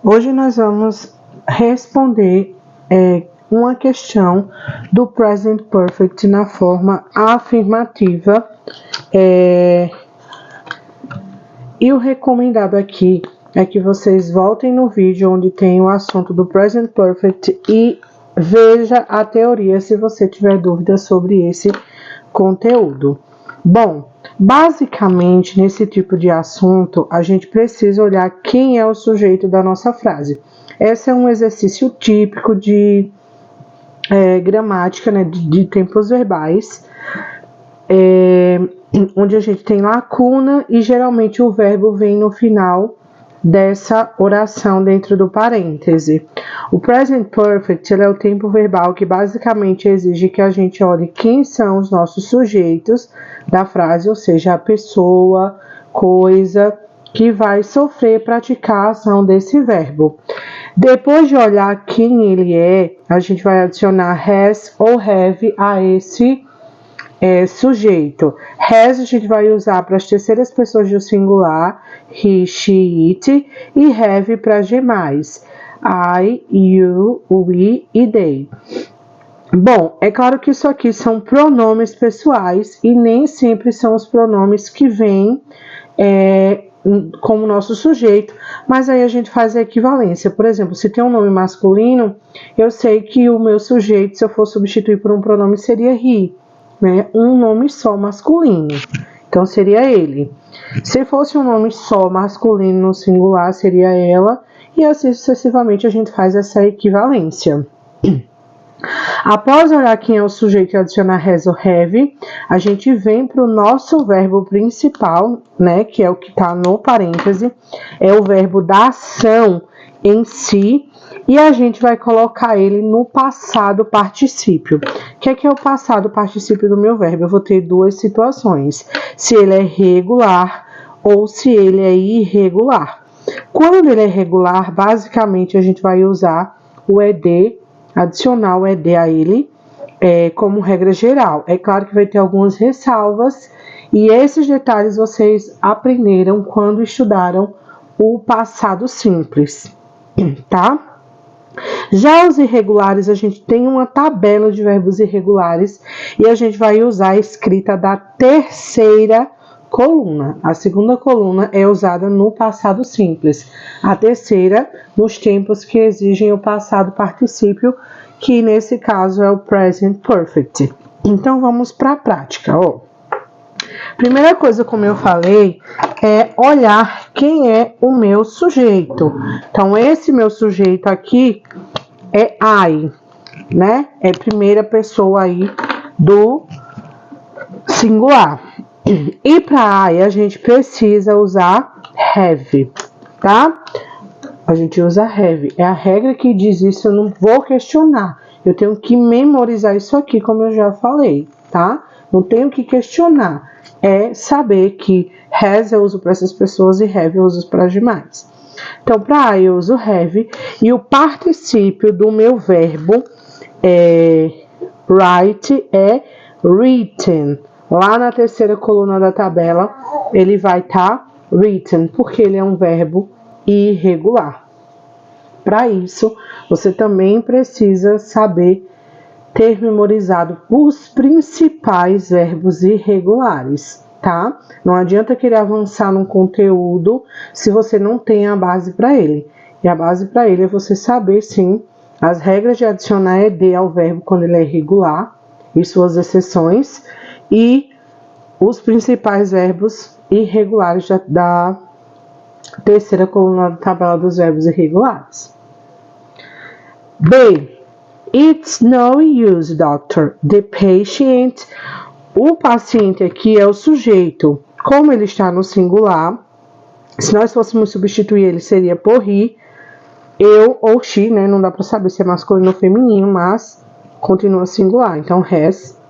Hoje nós vamos responder uma questão do Present Perfect na forma afirmativa. E o recomendado aqui é que vocês voltem no vídeo onde tem o assunto do Present Perfect e veja a teoria se você tiver dúvidas sobre esse conteúdo. Bom, basicamente, nesse tipo de assunto, a gente precisa olhar quem é o sujeito da nossa frase. Esse é um exercício típico de gramática, né, de tempos verbais, onde a gente tem lacuna e geralmente o verbo vem no final dessa oração dentro do parêntese. O Present Perfect é o tempo verbal que basicamente exige que a gente olhe quem são os nossos sujeitos da frase, ou seja, a pessoa, coisa que vai sofrer, praticar a ação desse verbo. Depois de olhar quem ele é, a gente vai adicionar has ou have a esse sujeito. Has a gente vai usar para as terceiras pessoas do singular, he, she, it, e have para as demais, I, you, we e they. Bom, é claro que isso aqui são pronomes pessoais e nem sempre são os pronomes que vêm como nosso sujeito, mas aí a gente faz a equivalência. Por exemplo, se tem um nome masculino, eu sei que o meu sujeito, se eu for substituir por um pronome, seria he. Né, um nome só masculino, então seria ele. Se fosse um nome só masculino no singular, seria ela, e assim sucessivamente a gente faz essa equivalência. Após olhar quem é o sujeito e adicionar has ou have, a gente vem para o nosso verbo principal, né, que é o que está no parêntese, é o verbo da ação em si, e a gente vai colocar ele no passado particípio. O que é o passado particípio do meu verbo? Eu vou ter duas situações, se ele é regular ou se ele é irregular. Quando ele é regular, basicamente a gente vai usar o ed, adicionar o ed a ele, como regra geral. É claro que vai ter algumas ressalvas, e esses detalhes vocês aprenderam quando estudaram o passado simples, tá? Já os irregulares, a gente tem uma tabela de verbos irregulares e a gente vai usar a escrita da terceira coluna. A segunda coluna é usada no passado simples, a terceira nos tempos que exigem o passado particípio, que nesse caso é o Present Perfect. Então vamos para a prática, ó. Primeira coisa, como eu falei, é olhar quem é o meu sujeito. Então, esse meu sujeito aqui é I, né? É a primeira pessoa aí do singular. E para I, a gente precisa usar have, tá? A gente usa have. É a regra que diz isso, eu não vou questionar. Eu tenho que memorizar isso aqui, como eu já falei, tá? Não tenho que questionar. É saber que has eu uso para essas pessoas e have eu uso para as demais. Então, para I eu uso have e o particípio do meu verbo write é written. Lá na terceira coluna da tabela, ele vai estar written, porque ele é um verbo irregular. Para isso, você também precisa saber ter memorizado os principais verbos irregulares, tá? Não adianta querer avançar num conteúdo se você não tem a base para ele. E a base para ele é você saber, sim, as regras de adicionar ed ao verbo quando ele é irregular e suas exceções, e os principais verbos irregulares da terceira coluna da tabela dos verbos irregulares. B. It's no use, doctor. The patient. O paciente aqui é o sujeito. Como ele está no singular, se nós fôssemos substituir ele, seria por he, eu ou she, né? Não dá para saber se é masculino ou feminino, mas continua singular. Então, has.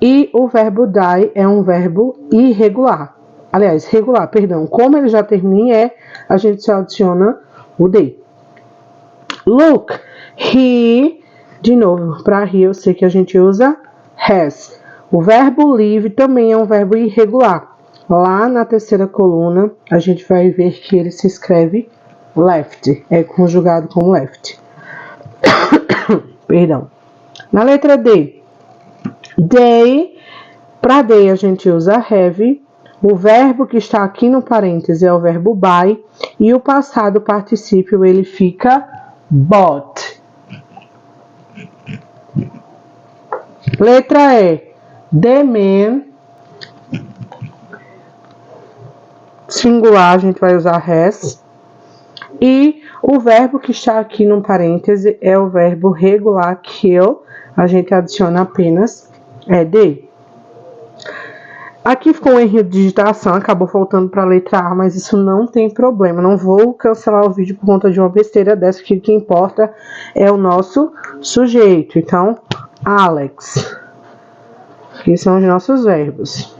E o verbo die é um verbo irregular. Aliás, regular, perdão. Como ele já termina a gente só adiciona o they. Look, he. De novo, para he eu sei que a gente usa has. O verbo live também é um verbo irregular. Lá na terceira coluna, a gente vai ver que ele se escreve left, é conjugado com left. Perdão. Na letra D, they, para they a gente usa have, o verbo que está aqui no parêntese é o verbo buy, e o passado particípio ele fica bought. Letra E, the man, singular a gente vai usar has, e o verbo que está aqui no parêntese é o verbo regular kill, a gente adiciona apenas ed. Aqui ficou um erro de digitação, acabou faltando para a letra A, mas isso não tem problema. Não vou cancelar o vídeo por conta de uma besteira dessa, que o que importa é o nosso sujeito. Então, Alex. Aqui são os nossos verbos.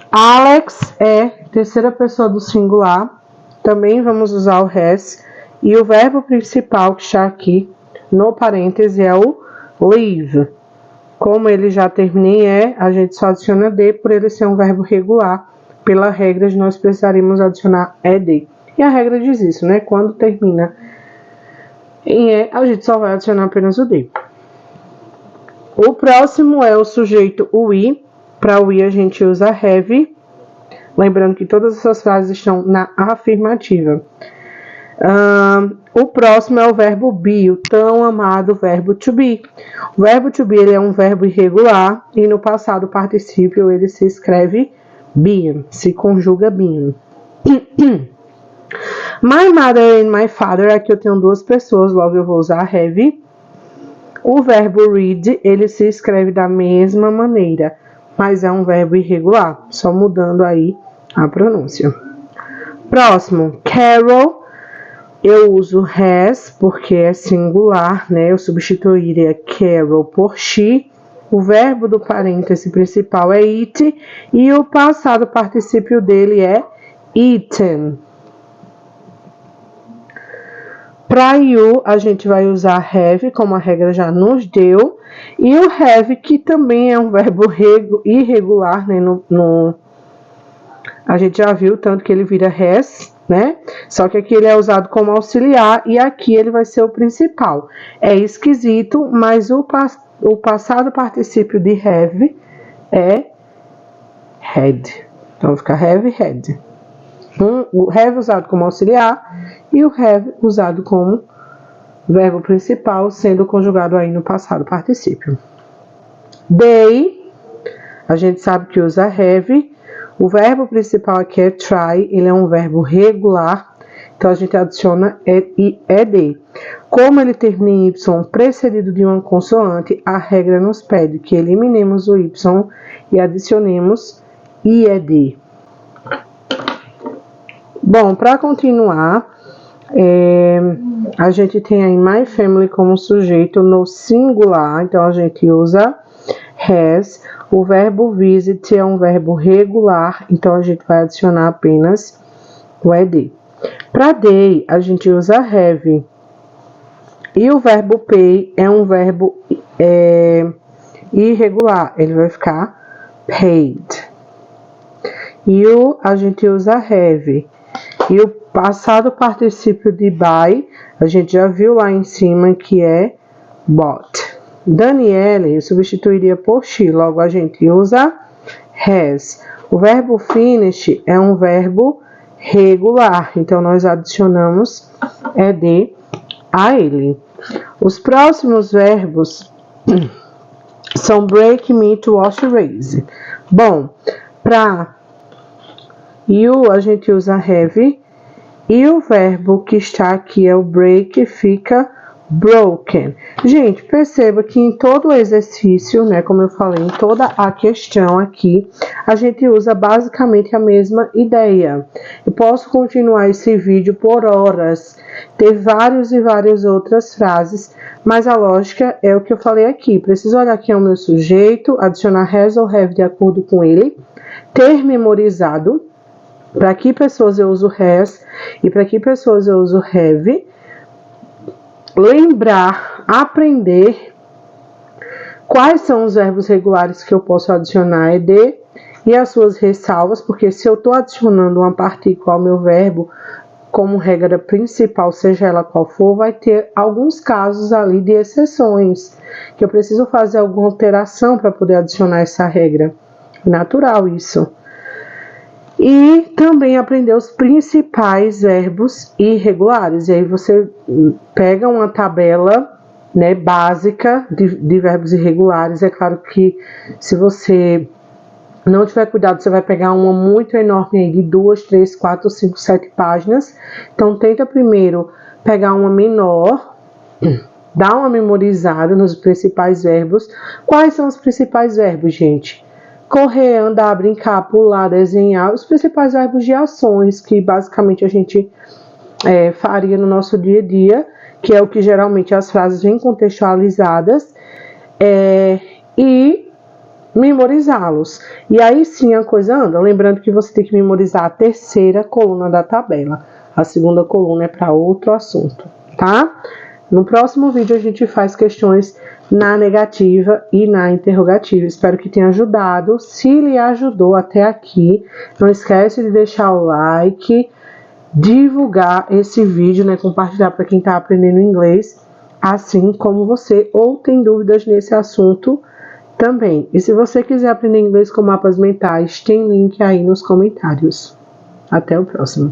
Alex é terceira pessoa do singular. Também vamos usar o has. E o verbo principal que está aqui no parêntese é o live. Como ele já termina em a gente só adiciona D por ele ser um verbo regular. Pela regra, nós precisaríamos adicionar ed. E a regra diz isso, né? Quando termina em a gente só vai adicionar apenas o D. O próximo é o sujeito we. Para we a gente usa have. Lembrando que todas essas frases estão na afirmativa. O próximo é o verbo be, o tão amado verbo to be. O verbo to be ele é um verbo irregular e no passado particípio ele se escreve been, se conjuga been. My mother and my father, aqui eu tenho duas pessoas, logo eu vou usar have. O verbo read, ele se escreve da mesma maneira, mas é um verbo irregular, só mudando aí a pronúncia. Próximo, Carol. Eu uso has porque é singular, né? Eu substituiria Carol por she. O verbo do parêntese principal é eat e o passado particípio dele é eaten. Para you, a gente vai usar have, como a regra já nos deu, e o have, que também é um verbo irregular, né? A gente já viu tanto que ele vira has, né? Só que aqui ele é usado como auxiliar e aqui ele vai ser o principal. É esquisito, mas o passado particípio de have é had. Então fica have, had. O have usado como auxiliar e o have usado como verbo principal, sendo conjugado aí no passado particípio. They, a gente sabe que usa have. O verbo principal aqui é try, ele é um verbo regular, então a gente adiciona ed. Como ele termina em y precedido de uma consoante, a regra nos pede que eliminemos o y e adicionemos ied. Bom, para continuar, a gente tem aí my family como sujeito no singular, então a gente usa has. O verbo visit é um verbo regular, então a gente vai adicionar apenas o ed. Para they, a gente usa have. E o verbo pay é um verbo irregular, ele vai ficar paid. E a gente usa have. E o passado particípio de buy, a gente já viu lá em cima que é bought. Daniele eu substituiria por she, logo a gente usa has. O verbo finish é um verbo regular, então nós adicionamos ed a ele. Os próximos verbos são break, meet, wash, raise. Bom, para you a gente usa have e o verbo que está aqui é o break, fica broken. Gente, perceba que em todo o exercício, né, como eu falei, em toda a questão aqui, a gente usa basicamente a mesma ideia. Eu posso continuar esse vídeo por horas, ter várias e várias outras frases, mas a lógica é o que eu falei aqui. Preciso olhar quem é o meu sujeito, adicionar has ou have de acordo com ele, ter memorizado para que pessoas eu uso has e para que pessoas eu uso have, lembrar, aprender quais são os verbos regulares que eu posso adicionar ed e as suas ressalvas, porque se eu estou adicionando uma partícula ao meu verbo, como regra principal, seja ela qual for, vai ter alguns casos ali de exceções, que eu preciso fazer alguma alteração para poder adicionar essa regra. Natural isso. E também aprender os principais verbos irregulares. E aí você pega uma tabela, né, básica de verbos irregulares. É claro que se você não tiver cuidado, você vai pegar uma muito enorme aí de 2, 3, 4, 5, 7 páginas. Então tenta primeiro pegar uma menor, dá uma memorizada nos principais verbos. Quais são os principais verbos, gente? Correr, andar, brincar, pular, desenhar, os principais verbos de ações que basicamente a gente faria no nosso dia a dia, que é o que geralmente as frases vêm contextualizadas, e memorizá-los. E aí sim a coisa anda. Lembrando que você tem que memorizar a terceira coluna da tabela. A segunda coluna é para outro assunto, tá? No próximo vídeo a gente faz questões na negativa e na interrogativa. Espero que tenha ajudado. Se lhe ajudou até aqui, não esquece de deixar o like, divulgar esse vídeo, né, compartilhar para quem está aprendendo inglês, assim como você, ou tem dúvidas nesse assunto também. E se você quiser aprender inglês com mapas mentais, tem link aí nos comentários. Até o próximo.